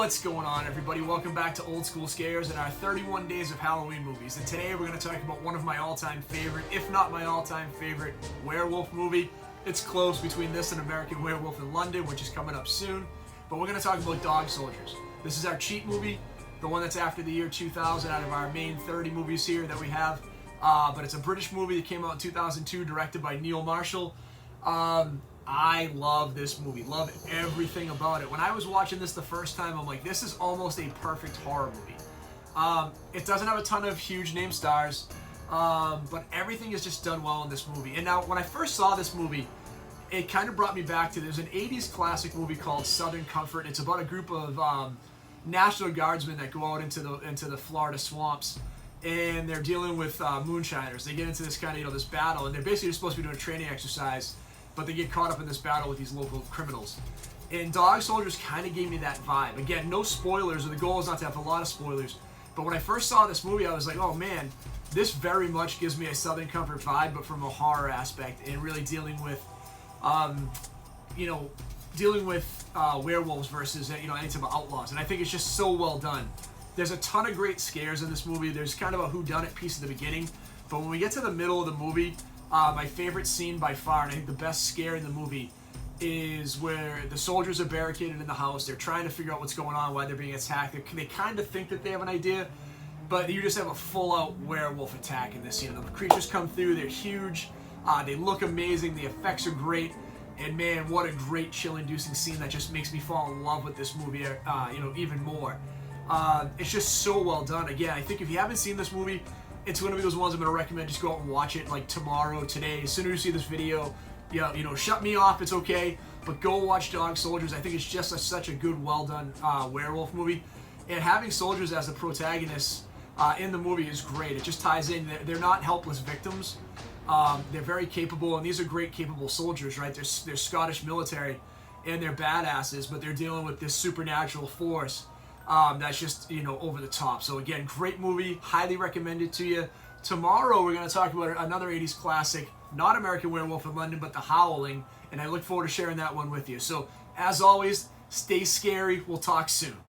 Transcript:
What's going on, everybody? Welcome back to Old School Scares and our 31 Days of Halloween movies. And today we're going to talk about one of my all-time favorite, if not my all-time favorite, werewolf movie. It's close between this and American Werewolf in London, which is coming up soon. But we're going to talk about Dog Soldiers. This is our cheat movie, the one that's after the year 2000 out of our main 30 movies here that we have. But it's a British movie that came out in 2002, directed by Neil Marshall. I love this movie, love everything about it. When I was watching this the first time, I'm like, this is almost a perfect horror movie. It doesn't have a ton of huge name stars, but everything is just done well in this movie. And now, when I first saw this movie, it kind of brought me back to, there's an 80s classic movie called Southern Comfort. It's about a group of National Guardsmen that go out into the Florida swamps, and they're dealing with moonshiners. They get into this kind of, this battle, and they're basically supposed to be doing a training exercise, but they get caught up in this battle with these local criminals. And Dog Soldiers kind of gave me that vibe. Again, no spoilers, or the goal is not to have a lot of spoilers, but when I first saw this movie, I was like, oh man, this very much gives me a Southern Comfort vibe, but from a horror aspect, and really dealing with, werewolves versus, anything about outlaws. And I think it's just so well done. There's a ton of great scares in this movie. There's kind of a whodunit piece at the beginning, but when we get to the middle of the movie, my favorite scene by far, and I think the best scare in the movie, is where the soldiers are barricaded in the house. They're trying to figure out what's going on, why they're being attacked. They kind of think that they have an idea, but you just have a full-out werewolf attack in this scene. The creatures come through. They're huge. They look amazing. The effects are great. And man, what a great chill-inducing scene that just makes me fall in love with this movie, even more. It's just so well done. Again, I think if you haven't seen this movie, it's going to be those ones I'm going to recommend. Just go out and watch it like tomorrow, today. As soon as you see this video, shut me off. It's okay. But go watch Dog Soldiers. I think it's just such a good, well-done werewolf movie. And having soldiers as the protagonists in the movie is great. It just ties in. They're not helpless victims. They're very capable, and these are great, capable soldiers, right? They're Scottish military, and they're badasses, but they're dealing with this supernatural force that's just, over the top. So again, great movie, highly recommended to you. Tomorrow we're going to talk about another 80s classic, not American Werewolf in London, but The Howling, and I look forward to sharing that one with you. So as always, stay scary. We'll talk soon.